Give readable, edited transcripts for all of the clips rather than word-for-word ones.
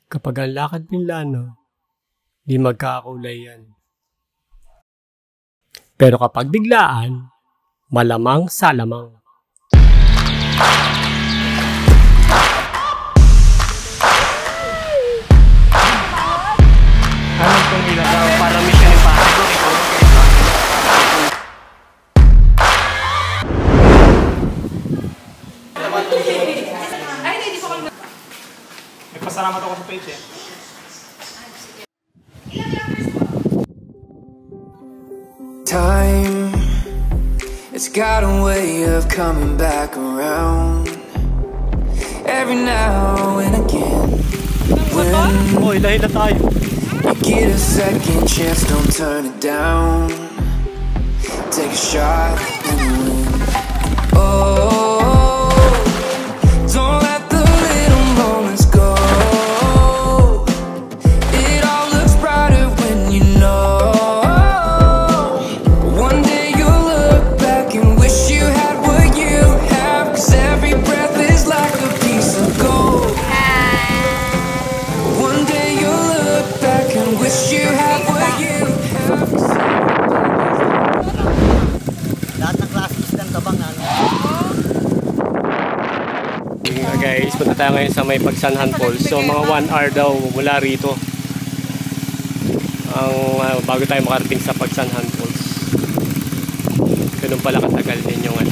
Kapag ang lakad Minlano, di magkakakulay yan. Pero kapag biglaan, malamang salamang. Anong itong ilagaw para mission impossible? Nagpasalamat ako sa page eh. Time, it's got a way of coming back around every now and again. Oy, dahil na tayo. You get a second chance, don't turn it down. Take a shot and win. Oh, don't let the little moments go. It all looks brighter when you know. One day you'll look back and wish you had what you have, 'cause every breath is like a piece of gold. One day you'll look back and wish you had what you have. Lahat ng classes ng tabang na ano. Guys, punta tayo ngayon sa may Pagsanhan Falls. So mga 1 hour daw mula rito. Bago tayo makarating sa Pagsanhan Falls. Ganun pala katagal din yung ano.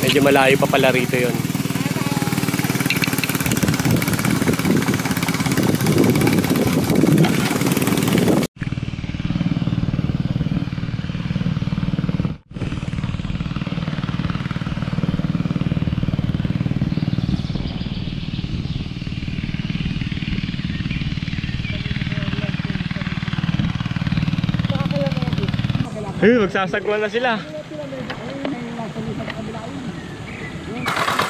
Medyo malayo pa pala rito yun. Magsasagwan na sila.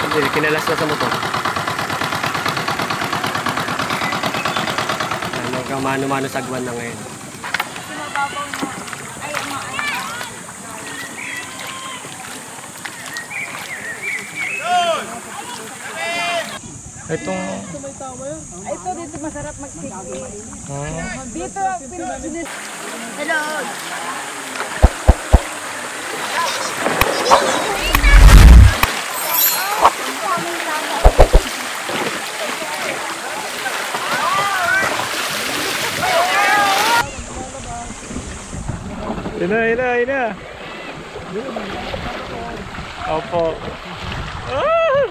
Hindi, kinalas na sa motor. Ano, mano-mano sagwan na ngayon. Itong... Ito dito masarap mag-picnic. Dito, hello! Ina. Opo. Ah!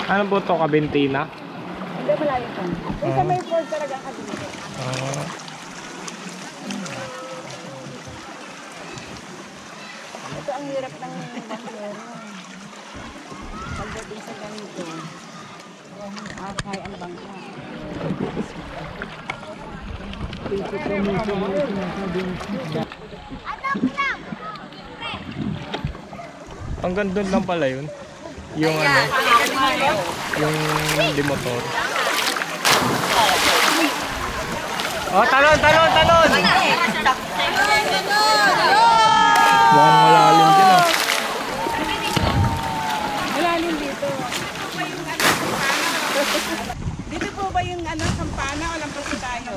Ano po ito? Kabintina? Hindi, malayo pa. Isa may board talaga kasi dito. Ito ang hirap ng bahyero. Pagdating sa ganito, kaya ang bangka. Hanggang doon lang pala yun. Yung ano, yung limotor. Oh, talon! Mukhang malalim din ah. Malalim dito. Dito po ba yung ano, kampana o lampas po tayo?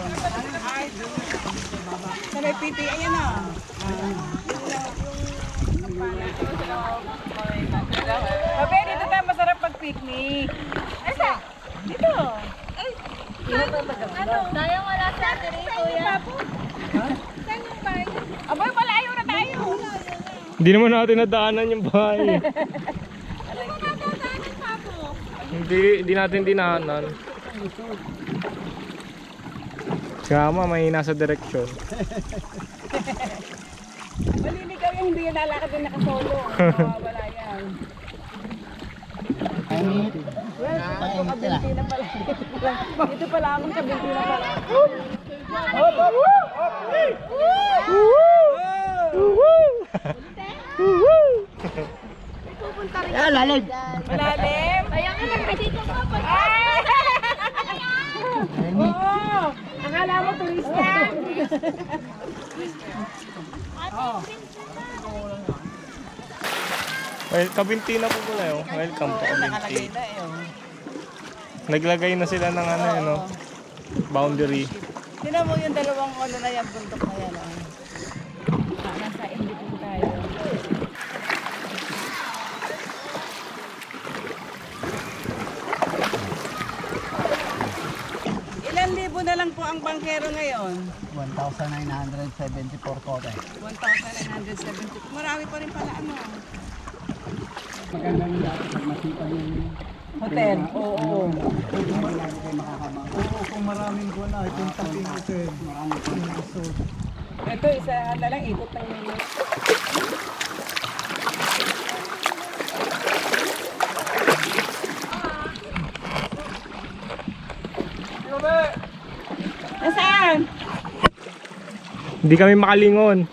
Ay, sa may pipi, ayan o. Yung kampana. Babe, dito tayo masarap pag-picnic. Asa? Dito. Ay, ano? Tayo wala sa atin rin, kuya. Saan yung bahay? Abay, malayo na tayo. Hindi naman natin nadaanan yung bahay. Ano ba nadaanan, Papo? Hindi natin dinahanan. Kama may nasa direksyon. Maliligaw yung hindi yan lalakad din nakasolo. Wala yan. Kabinti na pala. Ito pala akong kabinti na pala. Yan, lalim. Malalim? Kaya nga nagkadito ka pa. Oo! Akala mo turista. Well, Kabinti na po pala yun. Welcome to Kabinti. Naglagay na sila ng ano yun, no? Boundary. Tinan mo yung dalawang ano na yan, bundok na yan. Nasa in between tayo. Ilan libo na lang po ang bangkero ngayon? 1,974 kote. 1,970. Marami pa rin pala ano. Maganda nyo dati pag masipag yung Hotel? Oo. Oo, kung maraming buwan na, itong taping ito eh. Maraming buwan. Ito, isa na lang, ikot lang nila. Nasaan? Hindi kami makalingon.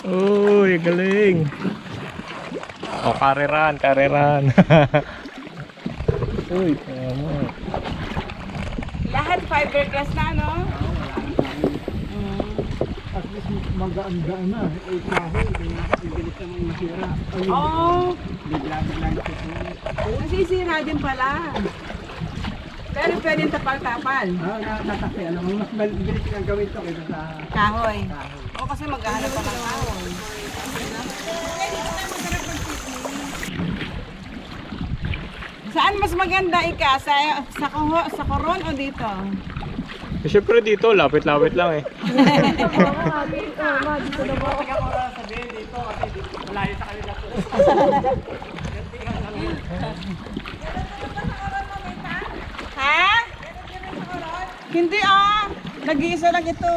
Uy, galing. Oh, kareran. Uy, tama. Lahat fiberglass na, no? At least magaan-gaan na. Eh, kahoy, bibilis namang masira. Ayun, Oo. bigla-bigla na ito. Nasisira din pala. Pero pwedeng tapal-tapal. Natakpi, alam mo, mas bilis ang gawin ito kaysa sa Kahoy. O kasi maghahanap pa ng kahoy. Saan mas maganda ika? Sa Coron o dito? Eh, syempre dito, lapit-lapit lang eh. Ha? Hindi ah. Nag-iisa lang ito.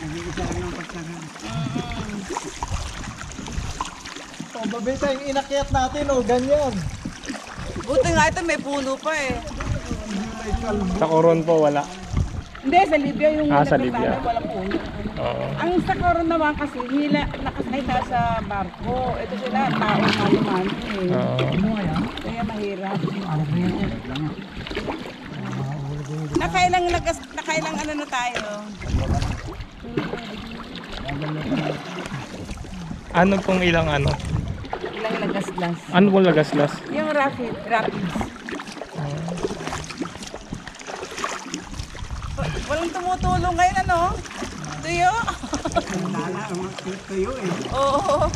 nag-iisa lang ang pagsahan. Oh, babita yung inakyat natin, oh, ganyan. Buti nga ito may puno pa eh. Sa Coron po, wala. Hindi, sa Libya yung Sa Libya. walang puno. Oo. Ang sa Coron naman kasi, nakasay na sa barko. Ito sila, tao mano-mano eh. Oo. Kaya mahirap. Ano ba yan? Nakailang ano na tayo? Ano pong ilang ano? Ilang lagas-las. Ano pong lagaslas? Yung rapids. Walang tumutulong ngayon ano? Tuyo? Nala, kayo eh. Oo.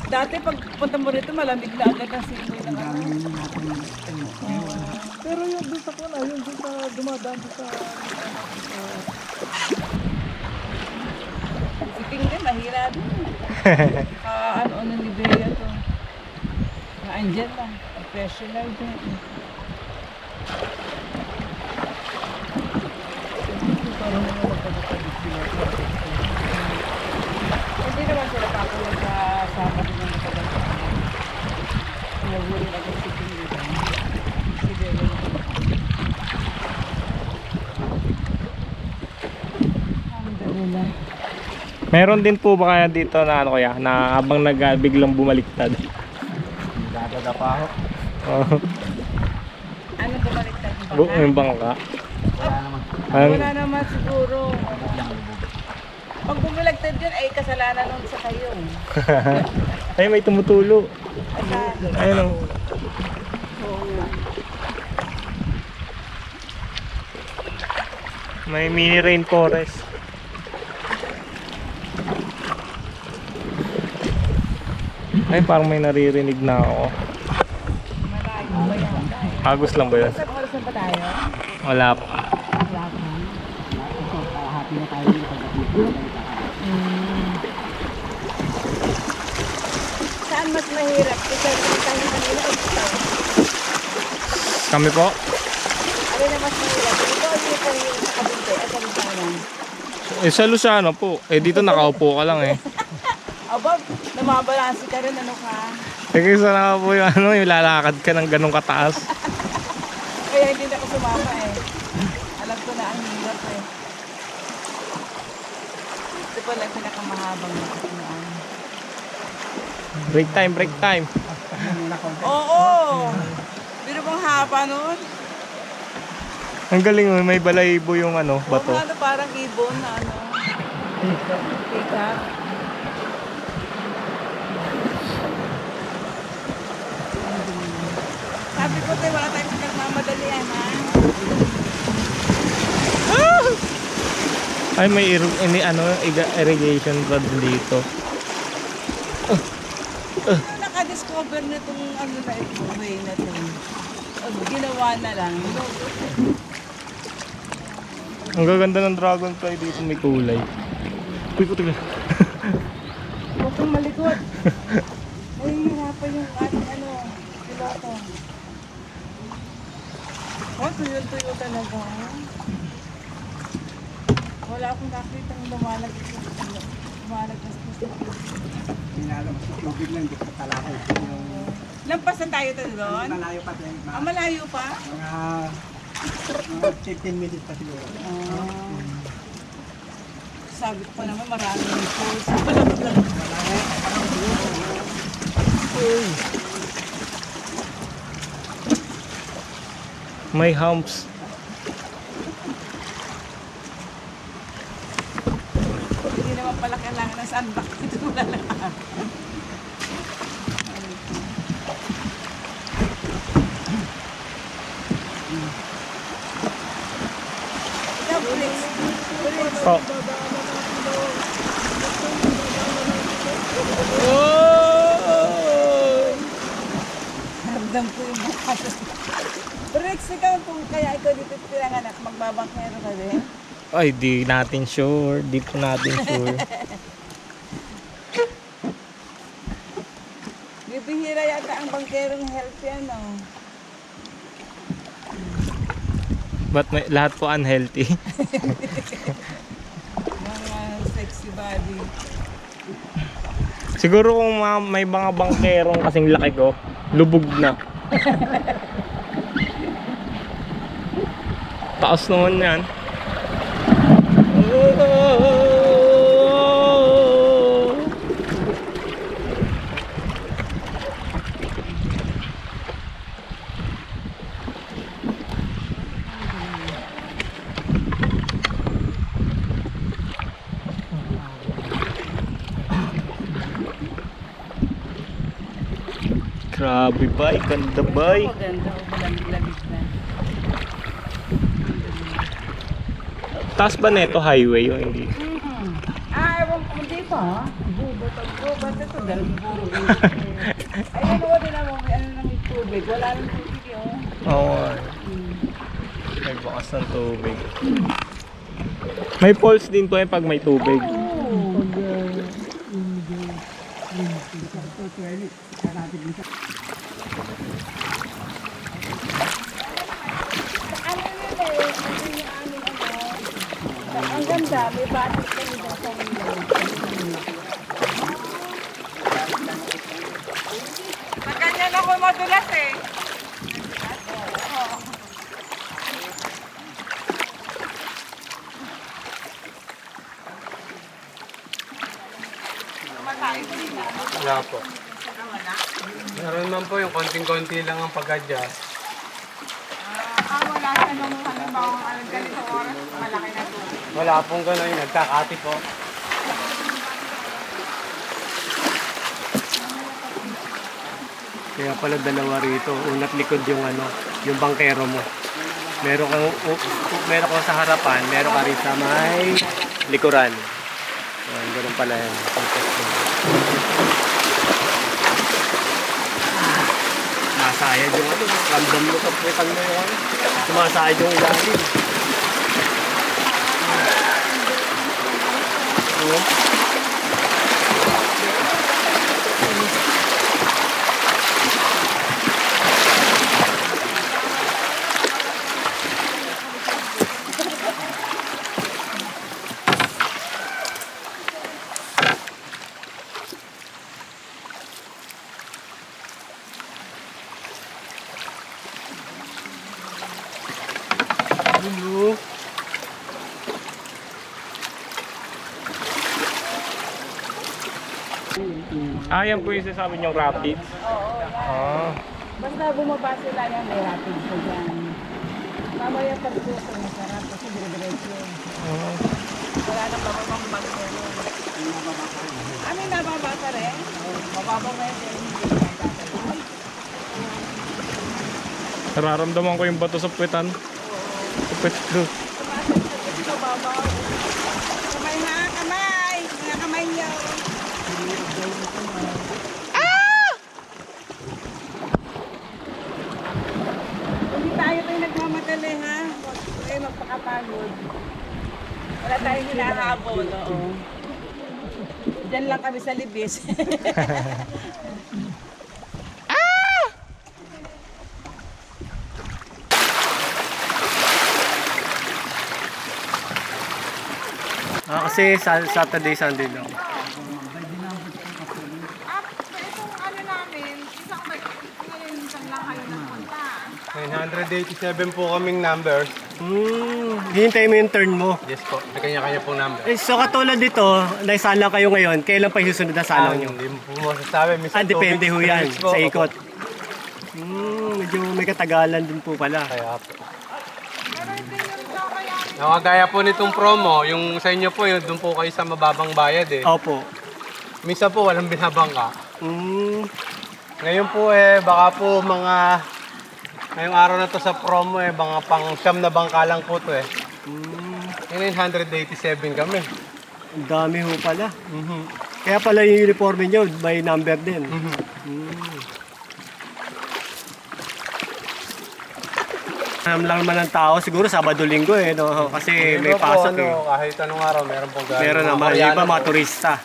Dati pag punta mo rito malamig na agad ang simoy ng ano. Pero yung doon sa kuna, yung doon sa dumadaan doon sa... Siping din, mahira din. Ano ng Liberia to. Andyan lang. Professional din. Hindi naman sila papulang sa sama din ng matagal. Nahuli agad siping dito. Siguro. Alhamdulillah. Meron din po ba kaya dito na ano kaya, na habang biglang bumaliktad? Dadada pa ako. Oo. Ano bumaliktad yung baka? Yung bangka. Wala naman. Wala naman siguro. Pag bumaliktad yun, ay kasalanan nun sa kayo. Ay, may tumutulo. Ayun o. May mini rainforest. Ay, parang may naririnig na ako. Malayo ba yan? Agos lang ba yun? Saan oras na ba tayo? Wala pa. Wala pa. Happy na tayo dito. Saan ang mas mahirap? Ito yung tayo kanina. Kami po? Ano na mas mahirap? Ito ang yung kanina sa kabinte at ang tanong. Eh sa Luciano po. Eh dito nakaupo ka lang eh. Aba, namabalansi ka rin, ano ka? Eh kaysa nakaupo yung ano, yung lalakad ka ng ganong kataas. Kaya hindi na ako sumama eh. Alam ko na ang hirap eh. Ito pala ang pinakamahabang nakukuhaan. Break time, break time. Oo! Pero bang haba nun? Ang galing oh, may balahibo yung ano, bato. Oo, ano, parang ibon na ano. Pika. Sabi ko tayo, wala tayong pinagmamadalian ha. Ay may irrigation rod dito. Naka-discover na itong ano na ito, way na ito. Ginawa na lang. Ang gaganda ng dragonfly dito, may kulay. Uy, puti ka. Huwag kang malikot. Ay, hirapan yung ating ano, piloto. Oh, tuyo-tuyo talaga. Wala akong nakita ng lumalagpas po sa Pinalabas sa tubig lang, di ka talakay. Lampasan tayo ito doon? Malayo pa tayo. Ah, malayo pa? Mga 15 minutes pa siguro. Sabi ko pa naman maraming pools. May humps. Hindi naman pala kailangan ng sandbag dito na lang. Oh. Ramdam ko yung bukas. Rex, ikaw kung kaya ikaw dito pinanganak, magbabangkero ka din? Ay, di natin sure. Di po natin sure. Bibihira yata ang bangkerong healthy, ano? But lahat po unhealthy. Mga sexy body. Siguro kung may mga bangkerong kasing laki ko, lubog na. Taas naman yan. Grabe bay, ganda bay. Maganda, malamig na. Taas ba neto highway o hindi? Ah, ewan ko dito ha? Gubat ito, dahil buro. Ayun, wala din naman, may ano ng tubig. Wala ng tubig yun. Oo. May bakas ng tubig. May falls din po pag may tubig. Ang ganda, may batik ka nito sa window. Sa kanya na ako madulas eh. Wala po. Meron naman po yung konting-konti lang ang pag-adjust. Wala siya nung halimbawa ganito oras, malaki na to. Wala pong gano'n, nagkakati po. Kaya pala dalawa rito, una't likod yung ano, yung bangkero mo. Meron kang sa harapan, meron ka rin sa may likuran. Ganun pala yan. Sumasayad yung ano, ramdam mo sa puwetan mo yung ano, sumasayad yung ilalim. Ano? Yan po yung sasabi niyong rapids. Ah. Basta bumaba sila yan, may rapid po dyan. Mamaya pagsuso, masarap kasi dire-diretso. Wala nang bababang bagyo. Ano yung nababa ka rin? Mababa mo yun. Nararamdaman ko yung bato sa puwetan. Sa puwet ko. Kamay ha, kamay! Mga kamay niyo. Hindi tayo nagmamadali ha. Huwag kayo magpakapagod. Wala tayong hinahabol. Oo. Diyan lang kami sa libis. Kasi Saturday, Sunday lang. Itong ano namin, isang lang kayo nagpunta. 987 po kaming number. Hihintay mo yung turn mo. Yes po, may kanya-kanya pong number. So katulad dito, naisalang kayo ngayon, kailan pa yung susunod na salang nyo? Hindi mo po masasabi. Depende ho yan, po. sa ikot. Medyo may katagalan din po pala. Kaya po. Nakagaya po nitong promo, yung sa inyo po, yun, doon po kayo sa mababang bayad eh. Opo. Misa po, walang binabangka. Ngayon po baka po ngayong araw na to sa promo mga pang siyam na bangka lang po to 987 kami. Ang dami ho pala. Kaya pala yung uniforme nyo, may number din. Alam lang naman ng tao, siguro Sabado-Linggo no? Kasi may pasok Kahit anong araw, meron po gano'n. Meron naman, yung iba mga turista.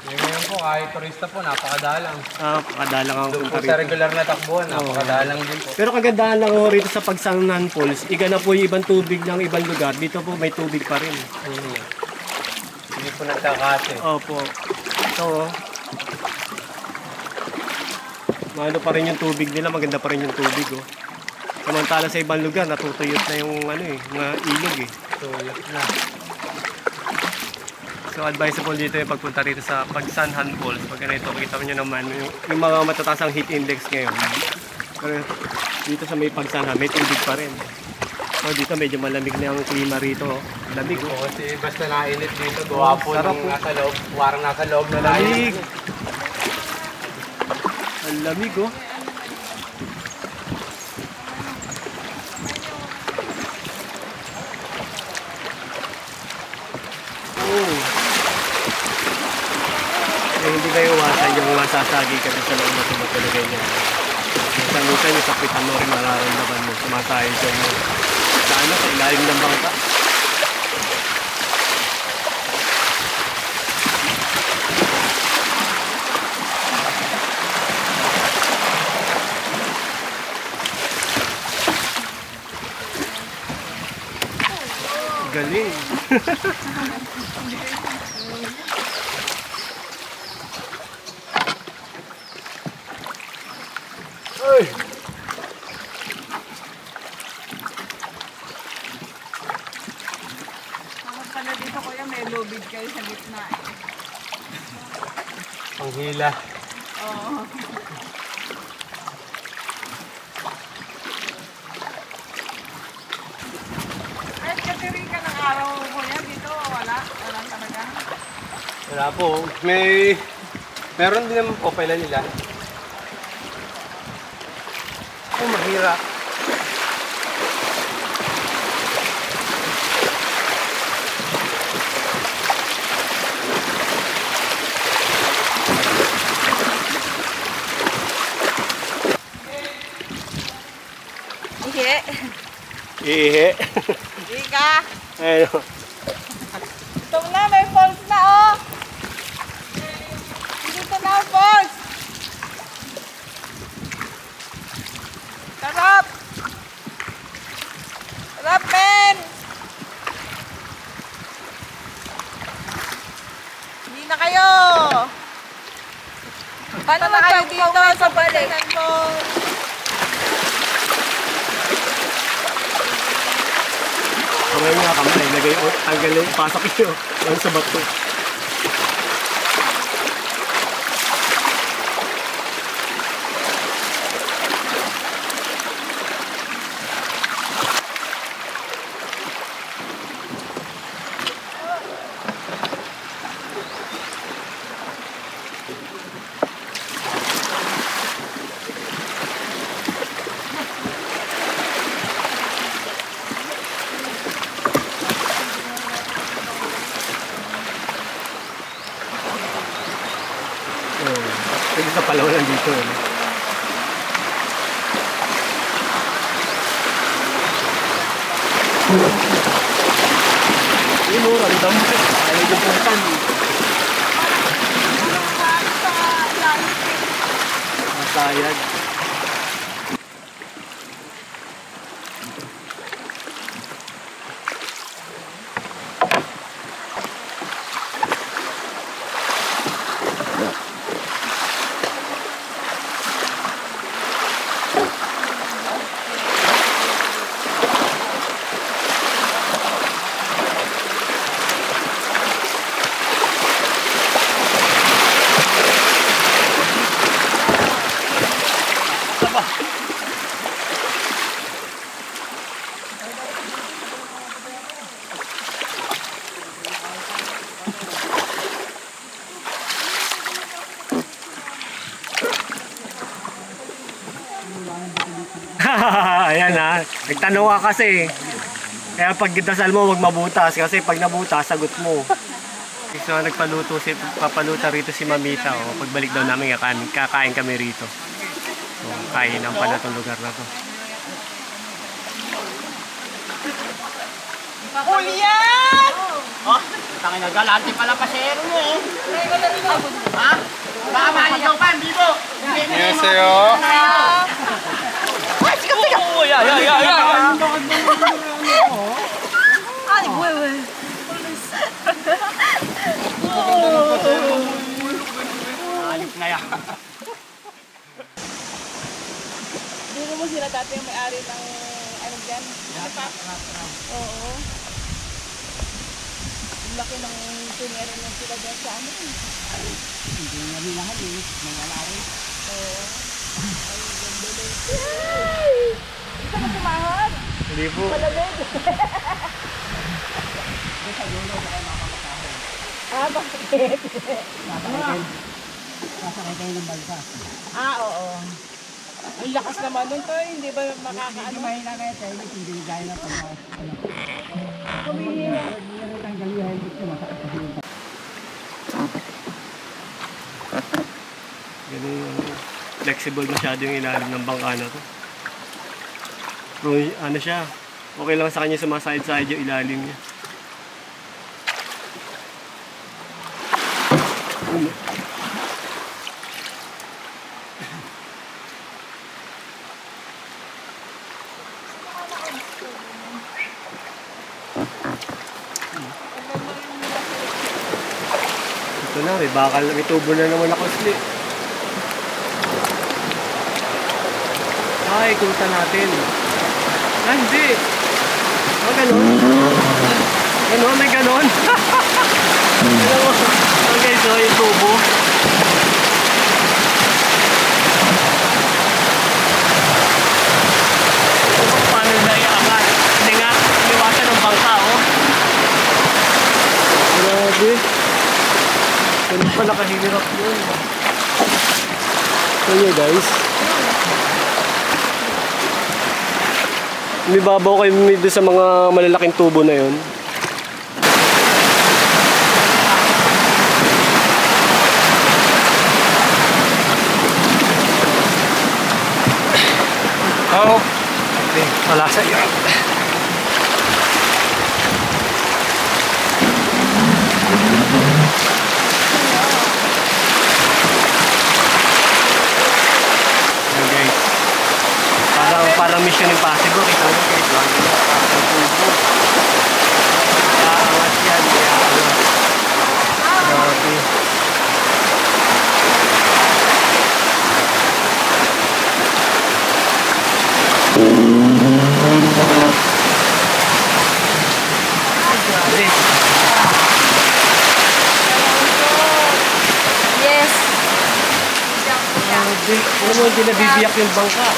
Ngayon po, kahit turista po, napakadalang. Pakadalang ang Doon po punta sa rito. regular na takbuhan, napakadalang din po. Pero kagandahan lang ho rito sa Pagsanganan Falls, iga na po yung ibang tubig ng ibang lugar, dito po may tubig pa rin. Hindi po nagkakate. Opo. So, maano pa rin yung tubig nila, maganda pa rin yung tubig Samantala sa ibang lugar, natutuyot na yung mga ilog Tuyot na. So advisable dito yung pagpunta rito sa Pagsanhan Falls. Pag ganito, makita nyo naman yung mga matataas ang heat index ngayon. Pero dito sa may Pagsanhan, may tubig pa rin. So dito medyo malamig na yung klima rito. Lamig Kasi basta nainit dito, gawa po sarap nung nasa loob, warang nasa loob na Lamig! Ang lamig hindi kayo iwasan yung masasagi ka sa loob na tumatulagay niya. Minsan yung sakitan mo rin mararamdaman mo. Sumatayo dyan mo. Sa ilalim ng bangka. Galing. Ay! Kapag pala dito kuya, may lubid kayo sa gitna Panghila. Oo. Kahit katirin ka ng araw kuya, dito wala talaga. Wala po. Meron din naman po pala nila. Mahirap. Ihe. Ihi. Ika. Ayun. Ito na, may falls na Dito na ang falls. Sarap! Sarap, men! Hindi na kayo! Paano na kayo dito sa balikan mo? Ngayon nga kamay, lagay o, tanggal yung pasok nyo. Yung sa bato. Pwede sa palawan dito. Ini orang dampak. Ada jemputan. Masayag. Ayan ha, nagtanong ka kasi. Kaya pag dasal mo, huwag mabutas. Kasi pag nabutas, sagot mo. So papaluto rito si Mamita. O, pagbalik daw namin, kakain kami rito. So, kainan pala itong lugar na to. Julian! Oh, tangin na galante pala pasero mo eh. Ha? Baka maligaw pa, hindi mo. Yes, sa'yo. Ay, sige, sige! Ay, wewe. Alip na yan. Dito mo sila dati yung may-ari ng ano dyan? Oo. Ang laki ng tunero ng sila dyan sa ano. Hindi nga nilahan eh. Nawala rin. Oo. Isa ka tumahod? Hindi po. Malamig. Ah, bakit? Sasakay kayo ng balsa. Ah, oo. Ang lakas naman nun to, hindi ba Hindi makakaano? mahina kayo tayo. Hindi gaya na pag Kumihina. hindi na tanggal yung helmet ko. Masakit kasi yung Ganun yung flexible masyado yung ilalim ng bangka na to. Pero ano siya, okay lang sa kanya sumaside-side yung ilalim niya. Ito na, may bakal, may tubo na naman ako sli. Ay, ikutan natin. Ah, hindi. Ah, ganon. Ganon, may ganon. Okay, so yung tubo. Paano na iaangat? Hindi nga, iniwasan ng bangka, oh. Grabe. Ganun pala kahirap yun. So yeah, guys. Umibabaw kayo doon sa mga malalaking tubo na yun. Oh, wala sa iyo. Ayan guys. Parang Mission Impossible. Kita mo guys. Ang tubo. Aangat yan. Grabe. Alam mo, hindi nabibiyak yung bangka.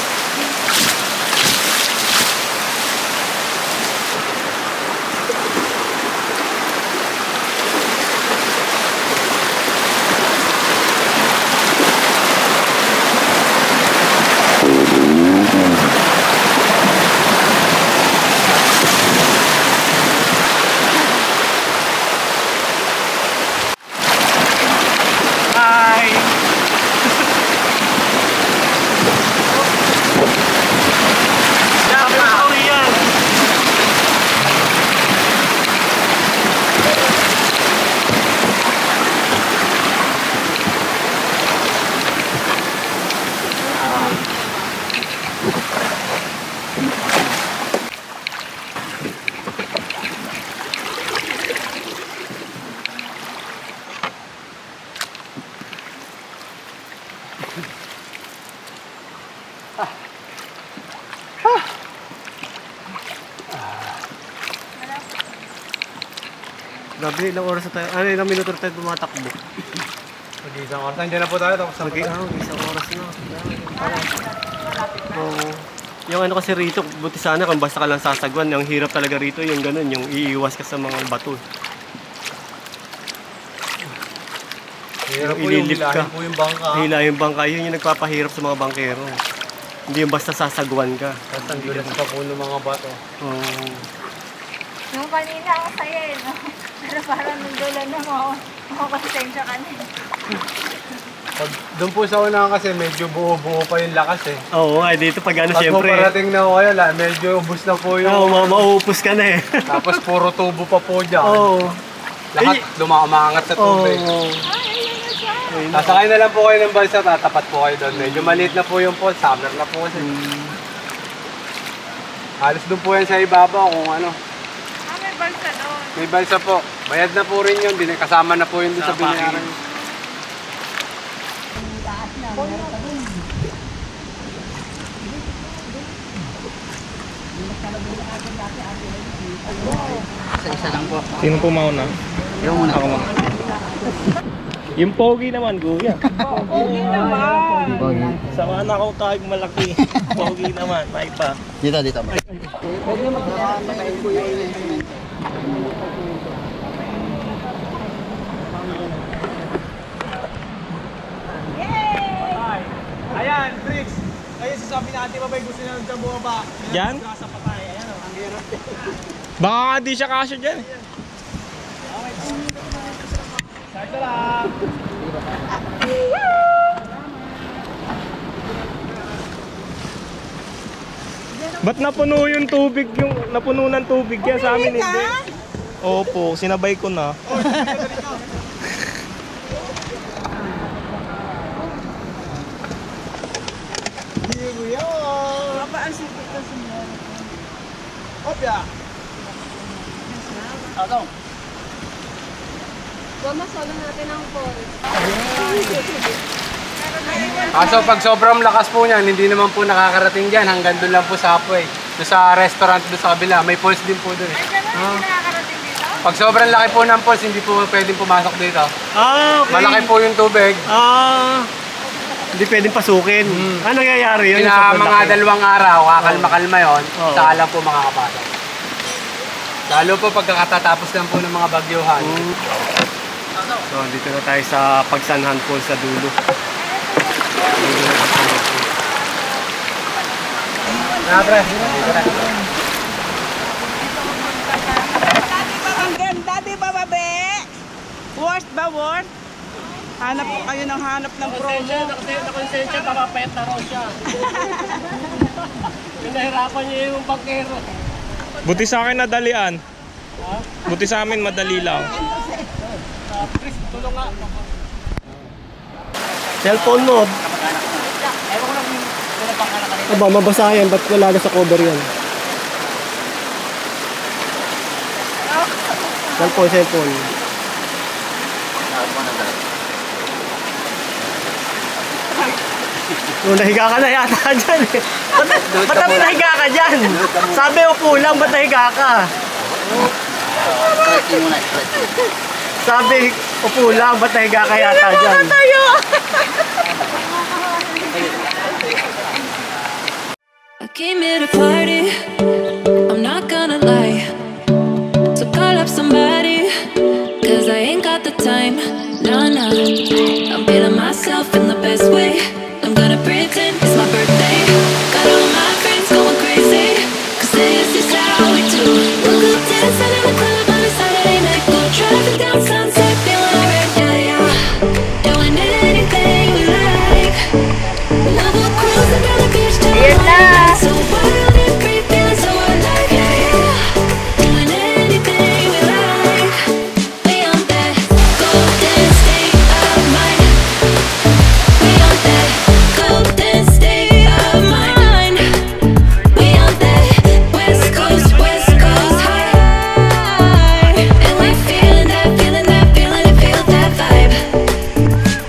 Grabe, ilang oras na tayo. Ano, ilang minuto na tayo tumatakbo. Mag-isang oras. Nandiyan na po tayo. Tapos Isang oras na. Oo. Yung ano kasi rito, buti sana kung basta ka lang sasagwan. Yung hirap talaga rito, yung ganun, yung iiwas ka sa mga bato. hirap po yung Ililift ka. hilahin po yung bangka. Hila yung bangka, yun yung nagpapahirap sa mga bangkero. Hindi yung basta sasagwan ka. Tapos ang dulas pa po ng mga bato. Oo. Nung kanina ako sa'yo eh, no? Pero parang nung dulo na makakonsensya ka na. Pag doon po sa unahan kasi medyo buo-buo pa yung lakas eh. Oo nga, dito pag ano Pag po siyempre. parating na kayo, medyo ubus na po yung... Oo, mauupos ka na eh. Tapos puro tubo pa po dyan. Oo. Lahat umaangat sa tubig. Oo. Sasakay na lang po kayo ng balsa, tatapat po kayo doon. Medyo maliit na po yung pool, summer na po kasi. Halos doon po yan sa ibabaw kung ano. May balsa doon. May balsa po. Bayad na po rin yun, kasama na po yun doon sa binayaran. Isa lang po. Sino po mauna? Yung muna. Ako muna. Yung pogi naman, kuya. Pogi naman. Sama na ako tayo malaki. Pogi naman, may pa. Dito, dito. Ayan, Trix. Ayun, sasabi natin ba gusto niya dyan bumaba? Yan? Nasa patay. Ayan o. Ang hirap. Baka nga di siya kasya dyan. Start na lang. Ba't napuno yung tubig, napuno ng tubig yan sa amin hindi? Opo, sinabay ko na. Here we are! Mapaan si Tito Senyor? Opya! Ano? Masolo natin ang pool. Kaso pag sobrang lakas po niyan, hindi naman po nakakarating dyan. Hanggang doon lang po sa Apoy. Doon sa restaurant doon sa kabila. May falls din po doon. Ay, gano'n, hindi nakakarating dito? Pag sobrang laki po ng falls, hindi po pwedeng pumasok dito. Ah, okay. Malaki po yung tubig. Hindi pwedeng pasukin. Ano nangyayari yun? Kaya mga 2 araw, kakalma-kalma yun, Oo. saka lang po makakapasok. Lalo po pagkakatatapos lang po ng mga bagyuhan. So, dito na tayo sa Pagsanhan Falls sa dulo. Pre. Ang ganda, di ba, babe? Worth ba, worth? Hanap po kayo ng hanap ng promo. Nakonsensya, papapayat na raw siya. Pinahirapan niya yung bangkero. Buti sa akin nadalian. Buti sa amin madali lang. Chris, tulong nga. Cellphone mo. Aba, mabasa yan. Ba't wala na sa cover yan? Cellphone. Nahiga ka na yata dyan eh. Ba't nahiga ka dyan? Sabi upo lang, ba't nahiga ka? Stretching muna, stretching. Sabi upo lang, ba't nahiga ka yata dyan? best way. I'm gonna pretend it's my birthday. Got all my friends going crazy, 'cause this is how we do. We'll go dancing in the club on a Saturday night. Go driving down Sunset, feeling alright, yeah, yeah. Doing anything we like. We'll go cruising down the beach till the morning light. So wild and free, feeling so alive, yeah, yeah. Doing anything we like. We on that golden state of mind. We on that golden state of mind. We on that West Coast high. And we feeling that, feeling that, feeling it, feel that vibe.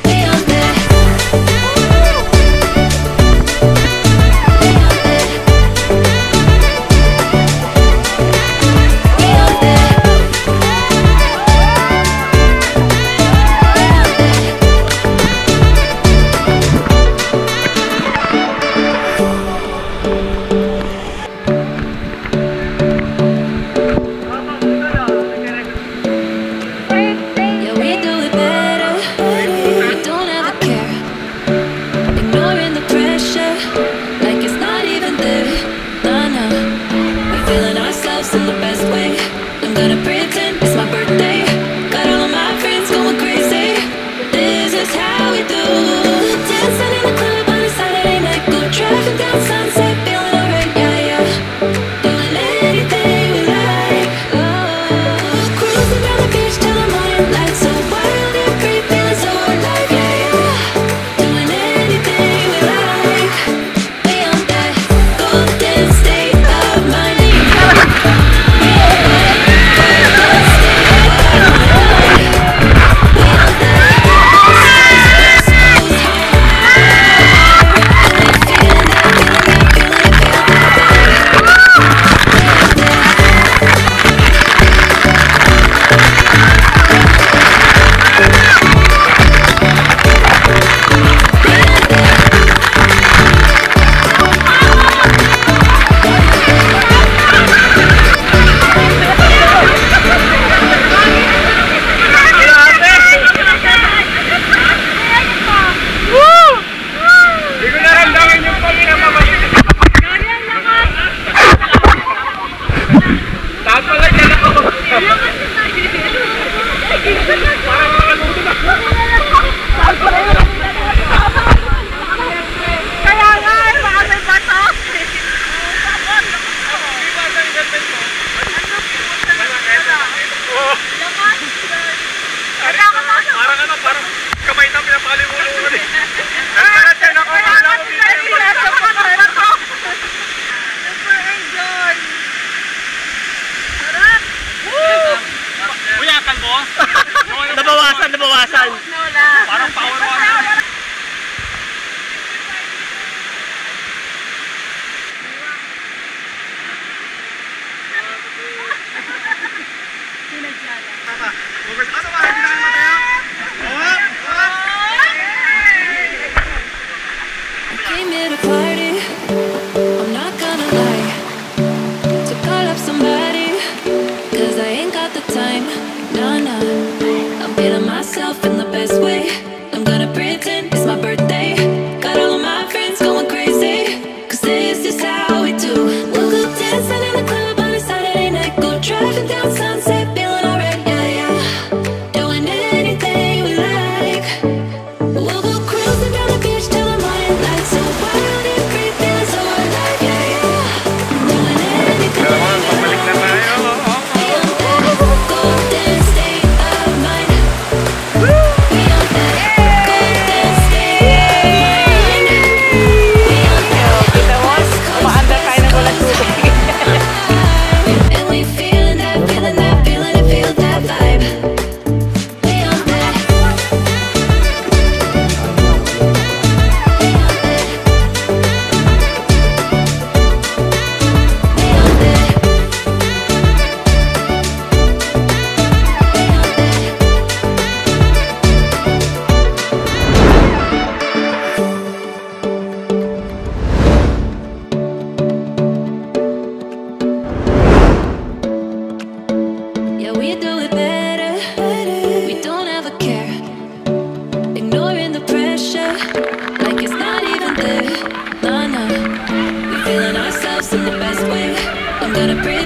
We on that. We on that. Yeah, we do it better. We don't ever care. Ignoring the pressure, like it's not even there. Nah, nah. We're feeling ourselves in the best way. I'm gonna pretend it's my birthday. Got all of my friends going crazy. This is how we do. Dancing in the club on a Saturday night. Go driving down Sunset, feeling alright, yeah, yeah. Doing anything we like. Oh, cruising down the beach till the morning light. So wild and free, feeling so alive, yeah, yeah. Doing anything we like. We on that golden state of mind. We on that golden state of mind. We on that West Coast high. And we feeling that, feeling that, feeling it, feel that vibe. We on that. Hindi ko naramdaman yung pagkakamamas. Taas pala dyan ako. Parang makaluto na. Kaya nga, baka may bato. Parang kamay na pinapalimulo ko rin. Nagkaratay na ako. Wala ko Super enjoy. Sarap. Uyakan mo? Nabawasan. Wala. Parang power. Ano ba? Hindi na naman tayo? Came here to party, I'm not gonna lie. To call up somebody, 'cause I ain't got the time. Nah, nah. I'm feeling myself in the best way. I'm gonna pretend it's my birthday. Got all of my friends going crazy, 'cause this is how we do. We'll go dancing in the club on a Saturday night. Go driving down Sunset, feeling alright, yeah, yeah. Doing anything we like. We'll go cruising down the beach till the morning light. So wild and free, feeling so alive, yeah, yeah. Doing anything we like. We on that golden state of mind. We on that golden state of mind. We on that West Coast high. And we feeling that, feeling that, feeling it, feel that vibe. We on that. Yeah, we do it better. We don't ever care. Ignoring the pressure, trying to breathe.